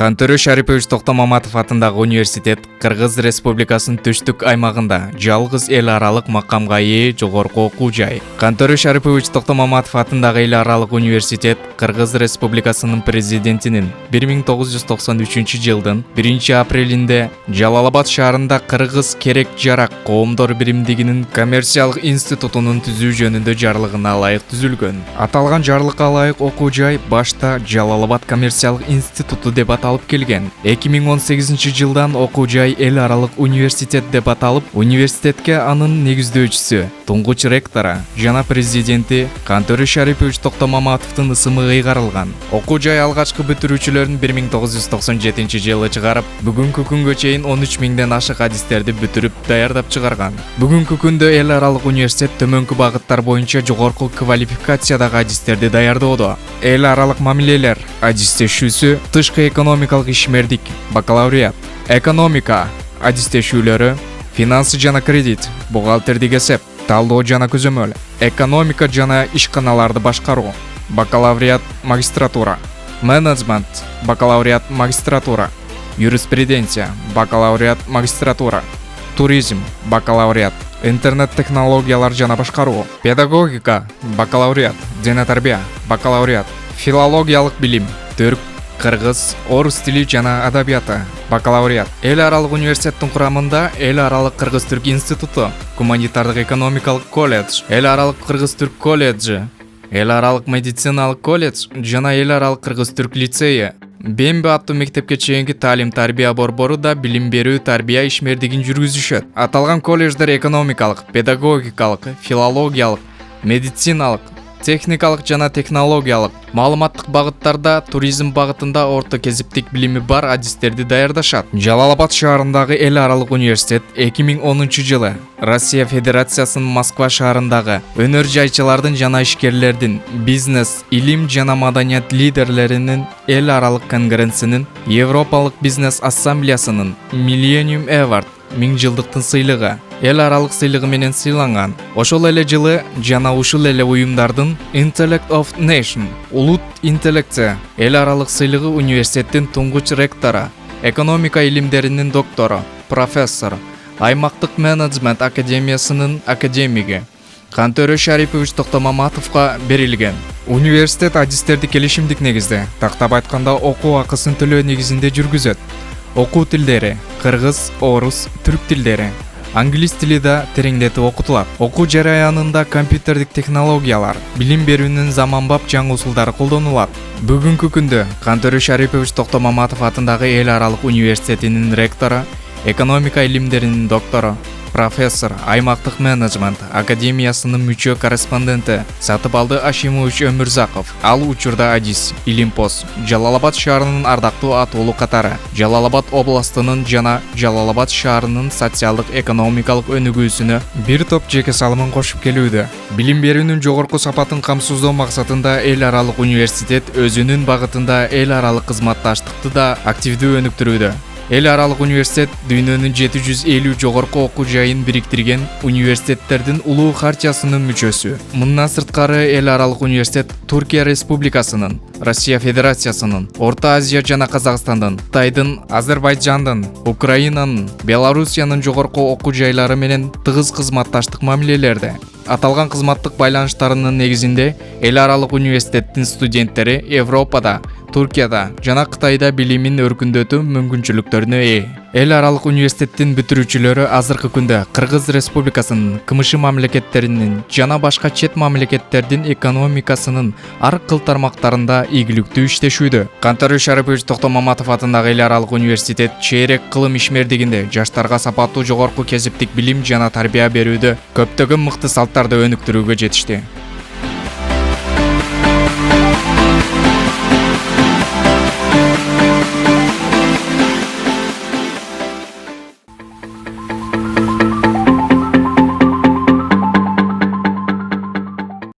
Кантөрү Шарипович Токтомаматов атындагы университет Кыргыз Республикасынын түштүк аймагында жалгыз эл аралык макамга ээ жогорку окуу жай. Кантөрү Шарипович Токтомаматов атындагы эл аралык университет Кыргыз Республикасынын президентинин 1993 жылдын 1-апрелинде Жалал-Абад шаарында Кыргыз керек жарак коомдор биримдигинин коммерциялык институтунун түзүү жөнүндө жарлыгына ылайык түзүлгөн. Аталган жарлыкка ылайык окуу жай башта Жалал-Абад коммерциялык институту деп аталып келген. 2018 жылдан окуу жай эл аралык университет деп аталып, университетке анын негиздөөчүсү, туңгуч ректору жана президенти Кантөрү Шарипович Токтомаматовдун ысымы ыйгарылган. Окуу жай алгачкы бүтүрүүчүлөрүн 1997 жылы чыгарып, бүгүнкү күнгө чейин 13 миңден ашык адистерди бүтүрүп даярдап чыгарган. Бүгүнкү күндө эл аралык университет төмөнкү багыттар боюнча жогорку квалификациядагы адистерди даярдоодо. Эл аралык мамилелер адистешүүсү, тышкы экономикалык ишмердик бакалавриат, экономика адистешүүлөрү, финансы жана кредит, бухгалтердик эсеп, талдоо жана көзөмөл, экономика жана ишканаларды башкаруу, бакалавриат магистратура, менеджмент бакалавриат магистратура, юриспруденция бакалавриат магистратура, туризм бакалавриат, интернет технологиялар жана башкаруу, педагогика бакалавриат, дене тарбия бакалавриат, филологиялык билим, түрк, кыргыз, орус тили жана адабияты бакалавриат. Эл аралык университеттин курамында эл аралык кыргыз-түрк институту, гуманитардык экономикалык колледж, эл аралык кыргыз-түрк колледжи, эл аралык медициналык колледж жана эл аралык кыргыз-түрк лицейи, Бемби аттуу мектепке чейинки таалим-тарбия борбору да билим берүү тарбия ишмердигин жүргүзүшөт. Аталган колледждер экономикалык, педагогикалык, филологиялык, медициналык, техникалык жана технологиялык, маалыматтык багыттарда, туризм багытында орто кезиптик билими бар адистерди даярдашат. Жалал-Абад шаарындагы эл аралык университет 2010 жылы Россия Федерациясынын Москва шаарындагы өнөр жайчылардын жана ишкерлердин, бизнес, илим жана маданият лидерлеринин эл аралык конгрессинин, Европалык бизнес ассамблеясынын Millennium Award 1000 жылдыктын сыйлыгы, эл аралык сыйлыгы менен сыйланган. Ошол эле жылы жана ушул эле уюмдардын Intellect of Nation, улут интеллекция, эл аралык сыйлыгы университеттин туңгуч ректору, экономика илимдеринин доктору, профессор, аймактык менеджмент академиясынын академиги Кантөрү Шарипович Токтомаматовго берилген. Университет адистерди келишимдик негизде, тактап айтканда окуу акысын төлөө негизинде жүргүзөт. Окуу тилдери кыргыз, орус, түрк тилдери, англис тили да тереңдетип окутулат. Окуу жараянында компьютердик технологиялар, билим берүүнүн заманбап жаңы усулдары колдонулат. Бүгүнкү күндө Кантөрү Шарипович Токтомаматов атындагы эл аралык университетинин ректору, экономика илимдеринин доктору, профессор, аймактык менеджмент академиясынын мүчө корреспонденти Сатыбалды Ашимович Өмүрзаков, ал учурда адис, илимпоз, Жалал-Абад шаарынын ардактуу атоолу катары, Жалал-Абад областынын жана Жалал-Абад шаарынын социалдык экономикалык өнүгүүсүнө бир топ жеке салымын кошуп келүүдө. Билим берүүнүн жогорку сапатын камсыздоо максатында эл аралык университет өзүнүн багытында эл аралык кызматташтыкты да активдүү өнүктүрүүдө. Эл аралык университет дүйнөнүн 750 жогорку окуу жайын бириктирген университеттердин улуу хартиясынын мүчөсү. Мындан сырткары эл аралык университет Туркия Республикасынын, Россия Федерациясынын, Орто Азия жана Казакстандын, Кытайдын, Азербайджандын, Украинанын, Белоруссиянын жогорку окуу жайлары менен тыгыз кызматташтык мамилелерде. Аталган кызматтык байланыштарынын негизинде эл аралык университеттин студенттери Европада, Туркияда жана Кытайда билимин өркүндөтүү мүмкүнчүлүктөрүнө ээ. Эл аралык университеттин бүтүрүүчүлөрү азыркы күндө Кыргыз Республикасынын, КМШ мамлекеттеринин жана башка чет мамлекеттердин экономикасынын ар кыл тармактарында ийгиликтүү иштешүүдө. Кантөрү Шарипович Токтомаматов атындагы эл аралык университет чейрек кылым ишмердигинде жаштарга сапаттуу жогорку кесиптик билим жана тарбия берүүдө көптөгөн мыкты салттарды өнүктүрүүгө жетишти.